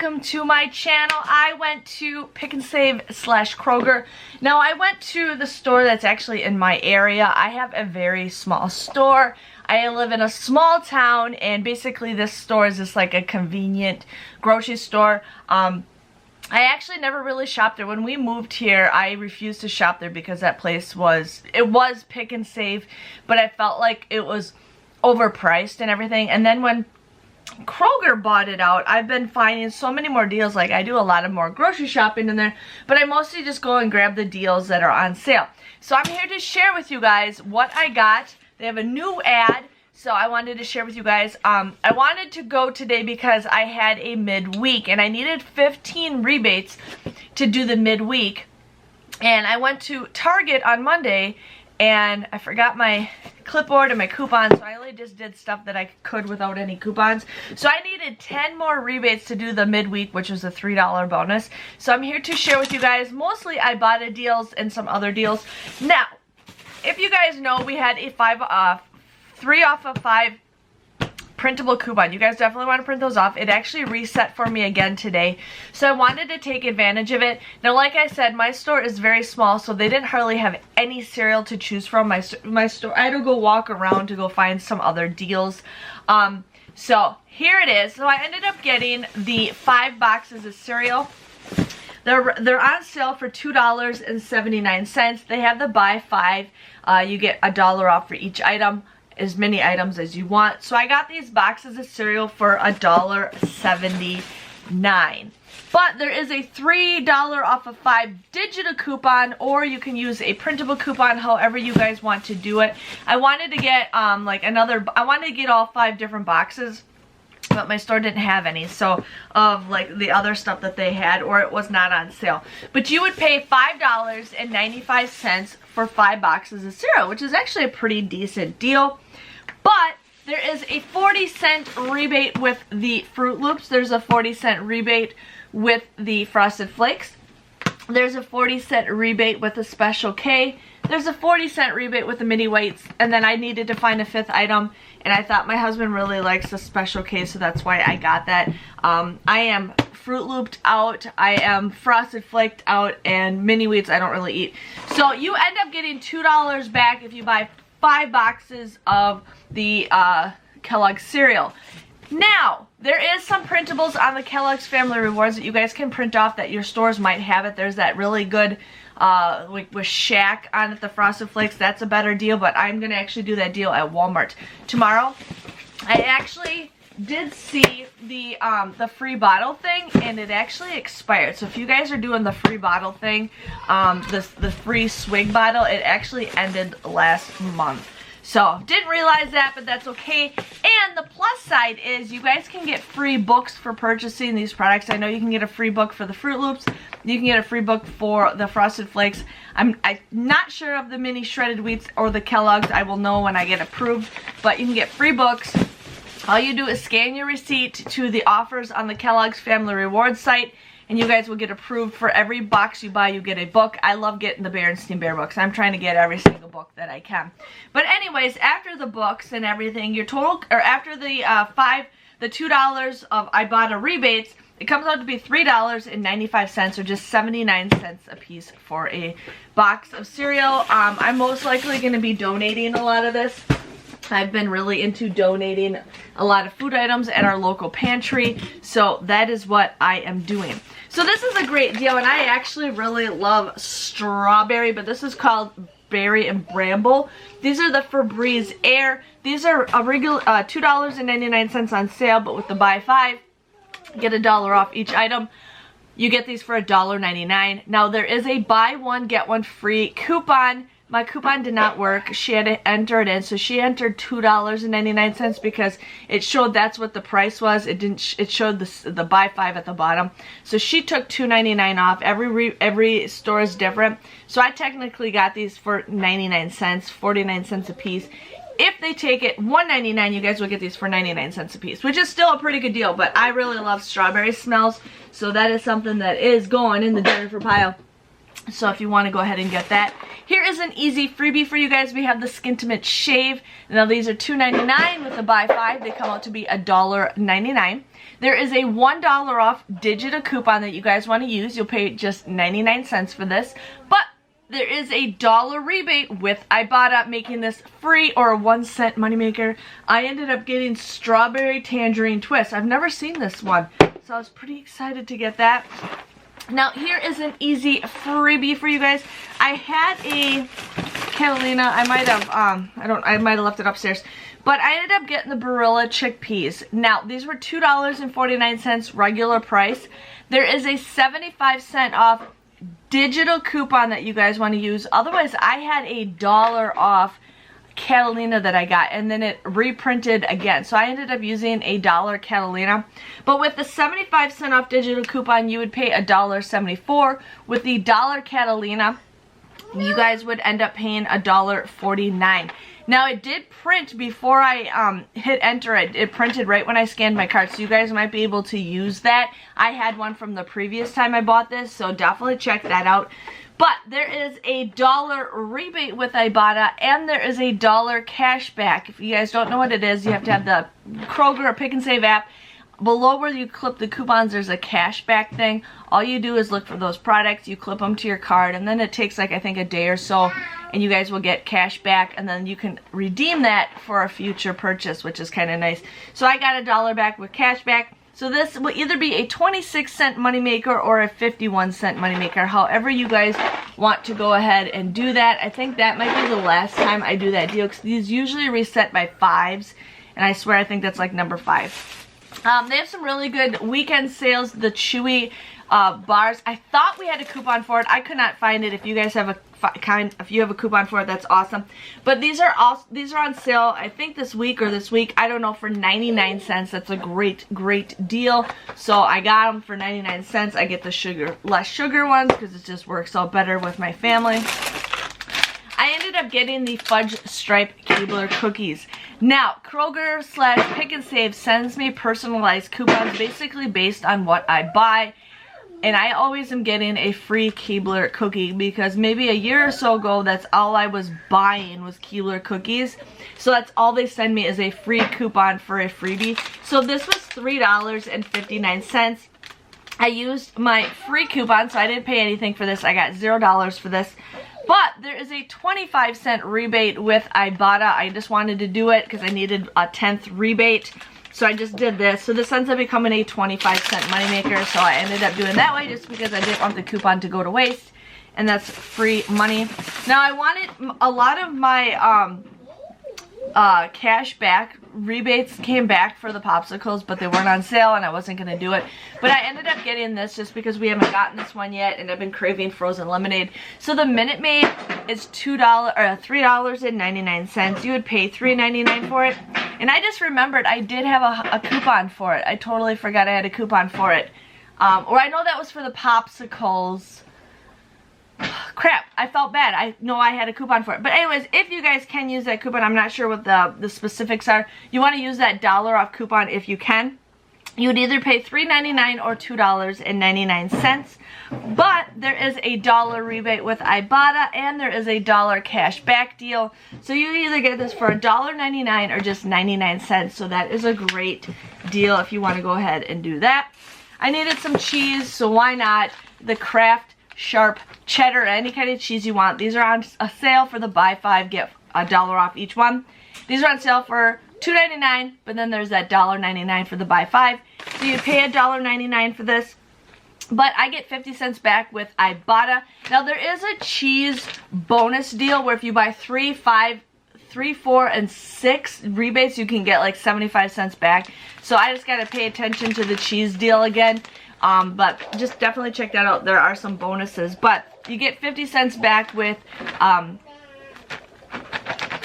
welcome to my channel. I went to Pick and Save / Kroger. Now I went to the store that's actually in my area. I have a very small store. I live in a small town, and basically this store is just like a convenient grocery store. I actually never really shopped there. When we moved here, I refused to shop there because that place was Pick and Save, but I felt like it was overpriced and everything. And then when Kroger bought it out, I've been finding so many more deals. Like, I do a lot of more grocery shopping in there, but I mostly just go and grab the deals that are on sale. So I'm here to share with you guys what I got. They have a new ad, so I wanted to share with you guys. I wanted to go today because I had a midweek and I needed 15 rebates to do the midweek. And I went to Target on Monday and I forgot my clipboard and my coupons, so I only just did stuff that I could without any coupons. So I needed 10 more rebates to do the midweek, which was a $3 bonus. So I'm here to share with you guys mostly Ibotta deals and some other deals. Now, if you guys know, we had a 3 off of 5 printable coupon. You guys definitely want to print those off. It actually reset for me again today, so I wanted to take advantage of it. Now, like I said, my store is very small, so they didn't hardly have any cereal to choose from. My store, I had to go walk around to go find some other deals. So here it is. So I ended up getting the 5 boxes of cereal. They're on sale for $2.79. They have the buy 5. You get $1 off for each item, as many items as you want. So I got these boxes of cereal for $1.79. But there is a $3 off of 5 digital coupon, or you can use a printable coupon, however you guys want to do it. I wanted to get I wanted to get all 5 different boxes, but my store didn't have any, so of like the other stuff that they had, or it was not on sale. But you would pay $5.95 for 5 boxes of cereal, which is actually a pretty decent deal. But there is a 40-cent rebate with the Fruit Loops. There's a 40-cent rebate with the Frosted Flakes. There's a 40-cent rebate with the Special K. There's a 40-cent rebate with the Mini Whites. And then I needed to find a 5th item, and I thought my husband really likes the Special K, so that's why I got that. I am Fruit Looped out, I am Frosted Flaked out, and Mini Wheats I don't really eat. So you end up getting $2 back if you buy 5 boxes of the Kellogg's cereal. Now, there is some printables on the Kellogg's Family Rewards that you guys can print off that your stores might have it. There's that really good like with Shaq on it, the Frosted Flakes. That's a better deal, but I'm going to actually do that deal at Walmart tomorrow. I actually did see the free bottle thing, and it actually expired. So if you guys are doing the free bottle thing, the free swig bottle, it actually ended last month. So didn't realize that, but that's okay. And the plus side is you guys can get free books for purchasing these products. I know you can get a free book for the Fruit Loops. You can get a free book for the Frosted Flakes. I'm not sure of the Mini Shredded Wheats or the Kellogg's. I will know when I get approved, but you can get free books. All you do is scan your receipt to the offers on the Kellogg's Family Rewards site, and you guys will get approved. For every box you buy, you get a book. I love getting the Berenstain Bear books. I'm trying to get every single book that I can. But anyways, after the books and everything, your total, or after the $2 of Ibotta rebates, it comes out to be $3.95, or just 79 cents a piece for a box of cereal. I'm most likely going to be donating a lot of this. I've been really into donating a lot of food items at our local pantry, so that is what I am doing. So this is a great deal, and I actually really love strawberry, but this is called Berry and Bramble. These are the Febreze Air. These are a regular $2.99 on sale, but with the buy 5, get $1 off each item. You get these for $1.99. Now there is a buy 1 get 1 free coupon. My coupon did not work. She had to enter it in, so she entered $2.99 because it showed that's what the price was. It didn't. It showed the buy 5 at the bottom, so she took $2.99 off. Every store is different, so I technically got these for 99 cents, 49 cents a piece. If they take it $1.99, you guys will get these for 99 cents a piece, which is still a pretty good deal. But I really love strawberry smells, so that is something that is going in the Jennifer pile. So if you want to go ahead and get that. Here is an easy freebie for you guys. We have the Skintimate Shave. Now these are $2.99 with a buy 5. They come out to be $1.99. There is a $1 off digital coupon that you guys want to use. You'll pay just 99 cents for this. But there is a $1 rebate with Ibotta, making this free or a 1-cent moneymaker. I ended up getting strawberry tangerine twist. I've never seen this one, so I was pretty excited to get that. Now here is an easy freebie for you guys. I had a Catalina. I might have left it upstairs. But I ended up getting the Barilla chickpeas. Now, these were $2.49 regular price. There is a 75-cent off digital coupon that you guys want to use. Otherwise, I had a $1 off Catalina that I got, and then it reprinted again. So I ended up using a $1 Catalina. But with the 75-cent off digital coupon, you would pay $1.74. With the $1 Catalina, you guys would end up paying $1.49. Now it did print before I hit enter. It printed right when I scanned my card, so you guys might be able to use that. I had one from the previous time I bought this, so definitely check that out. But there is a $1 rebate with Ibotta, and there is a $1 cash back. If you guys don't know what it is, you have to have the Kroger or Pick and Save app. Below where you clip the coupons, there's a cashback thing. All you do is look for those products, you clip them to your card, and then it takes like I think a day or so, and you guys will get cash back, and then you can redeem that for a future purchase, which is kind of nice. So I got $1 back with cash back. So this will either be a 26-cent moneymaker or a 51-cent moneymaker, however you guys want to go ahead and do that. I think that might be the last time I do that deal, because these usually reset by 5s, and I swear I think that's like number 5. They have some really good weekend sales. The Chewy bars. I thought we had a coupon for it. I could not find it. If you guys have if you have a coupon for it, that's awesome. But these are on sale. I think this week. I don't know, for 99 cents. That's a great deal. So I got them for 99 cents. I get the less sugar ones because it just works out better with my family. I ended up getting the fudge stripe Keebler cookies. Now, Kroger / Pick and Save sends me personalized coupons basically based on what I buy. And I always am getting a free Keebler cookie because maybe a year or so ago, that's all I was buying was Keebler cookies. So that's all they send me is a free coupon for a freebie. So this was $3.59. I used my free coupon, so I didn't pay anything for this. I got $0 for this. But there is a 25-cent rebate with Ibotta. I just wanted to do it because I needed a 10th rebate. So I just did this. So this ends up becoming a 25-cent moneymaker. So I ended up doing that way just because I didn't want the coupon to go to waste. And that's free money. Now I wanted a lot of my cash back rebates came back for the popsicles, but they weren't on sale and I wasn't going to do it. But I ended up getting this just because we haven't gotten this one yet and I've been craving frozen lemonade. So the Minute Maid is $3.99. You would pay $3.99 for it. And I just remembered I did have a coupon for it. I totally forgot I had a coupon for it. Or I know that was for the popsicles. Crap, I felt bad. I know I had a coupon for it. But anyways, if you guys can use that coupon, I'm not sure what the specifics are. You want to use that $1 off coupon if you can. You would either pay $3.99 or $2.99. But there is a $1 rebate with Ibotta and there is a $1 cash back deal. So you either get this for $1.99 or just 99 cents. So that is a great deal if you want to go ahead and do that. I needed some cheese, so why not? The Kraft Sharp cheddar, any kind of cheese you want. These are on a sale for the buy 5 get $1 off each one. These are on sale for $2.99, but then there's that $1.99 for the buy 5. So you pay $1.99 for this. But I get 50 cents back with Ibotta. Now there is a cheese bonus deal where if you buy 3, 5, 3, 4, and 6 rebates, you can get like 75 cents back. So I just got to pay attention to the cheese deal again. But just definitely check that out. There are some bonuses, but you get 50 cents back with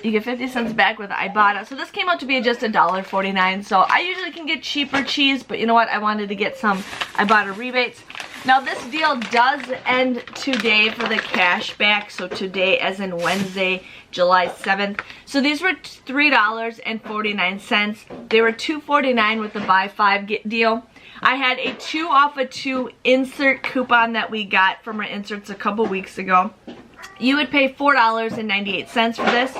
Ibotta. So this came out to be just $1.49. So I usually can get cheaper cheese, but you know what? I wanted to get some Ibotta rebates. Now this deal does end today for the cash back. So today as in Wednesday, July 7th. So these were $3.49. They were $2.49 with the buy 5 get deal. I had a 2 off of 2 insert coupon that we got from our inserts a couple weeks ago. You would pay $4.98 for this.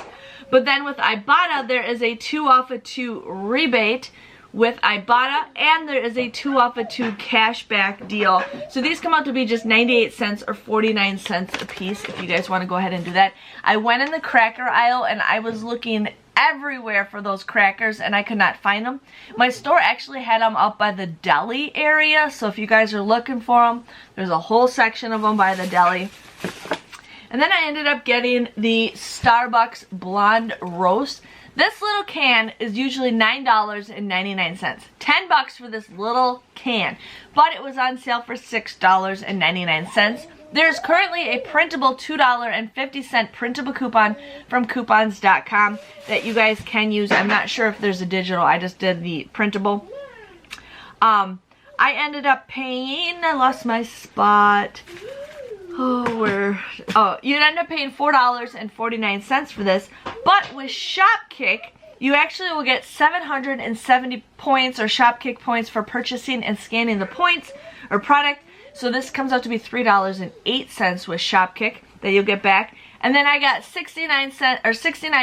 But then with Ibotta, there is a 2 off of 2 rebate with Ibotta, and there is a 2 off of 2 cashback deal. So these come out to be just 98 cents or 49 cents a piece if you guys want to go ahead and do that. I went in the cracker aisle and I was looking everywhere for those crackers and I could not find them. My store actually had them up by the deli area, so if you guys are looking for them, there's a whole section of them by the deli. And then I ended up getting the Starbucks Blonde Roast. This little can is usually $9.99. $10 for this little can, but it was on sale for $6.99. There's currently a printable $2.50 printable coupon from coupons.com that you guys can use. I'm not sure if there's a digital. I just did the printable. I ended up paying, I lost my spot. You'd end up paying $4.49 for this, but with Shopkick, you actually will get 770 points or Shopkick points for purchasing and scanning the points or product. So this comes out to be $3.08 with Shopkick that you'll get back. And then I got 69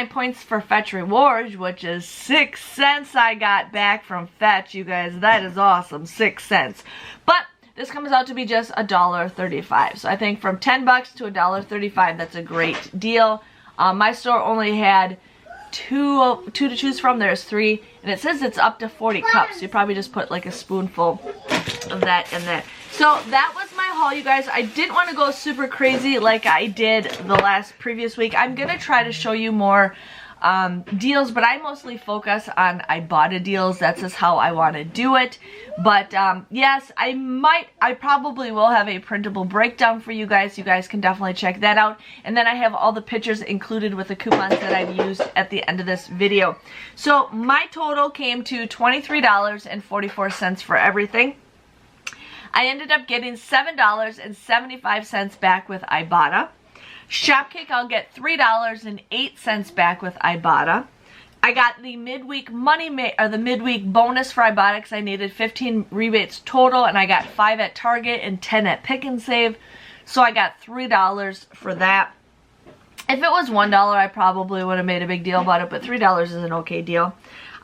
points for Fetch Rewards, which is 6 cents I got back from Fetch, you guys. That is awesome, 6 cents. But this comes out to be just $1.35. So I think from $10 to $1.35, that's a great deal. My store only had two to choose from. There's 3, and it says it's up to 40 cups. So you probably just put like a spoonful of that in there. So that was my haul, you guys. I didn't want to go super crazy like I did the previous week. I'm gonna try to show you more deals, but I mostly focus on Ibotta deals. That's just how I want to do it. But yes, I probably will have a printable breakdown for you guys. You guys can definitely check that out. And then I have all the pictures included with the coupons that I've used at the end of this video. So my total came to $23.44 for everything. I ended up getting $7.75 back with Ibotta. Shopkick, I'll get $3.08 back with Ibotta. I got the midweek the midweek bonus for Ibotta because I needed 15 rebates total, and I got 5 at Target and 10 at Pick and Save. So I got $3 for that. If it was $1, I probably would have made a big deal about it, but $3 is an okay deal.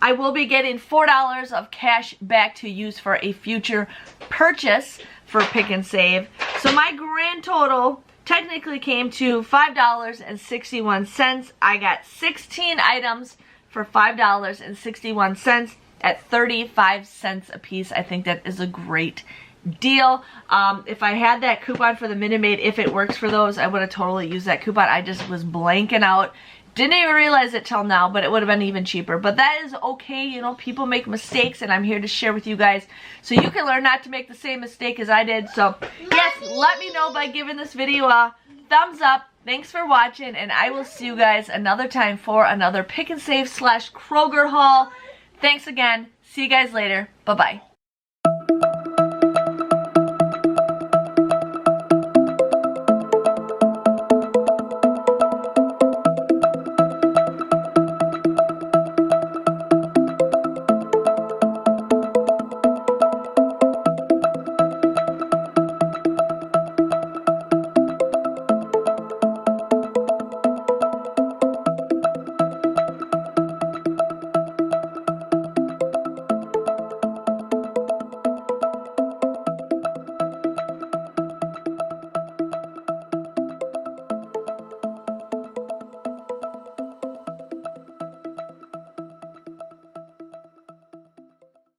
I will be getting $4 of cash back to use for a future purchase for Pick and Save. So my grand total technically came to $5.61. I got 16 items for $5.61 at 35 cents a piece. I think that is a great deal. If I had that coupon for the Minute Maid, if it works for those, I would have totally used that coupon. I just was blanking out. Didn't even realize it till now, but it would have been even cheaper. But that is okay. You know, people make mistakes, and I'm here to share with you guys so you can learn not to make the same mistake as I did. So, yes, let me know by giving this video a thumbs up. Thanks for watching, and I will see you guys another time for another Pick and Save / Kroger haul. Thanks again. See you guys later. Bye-bye.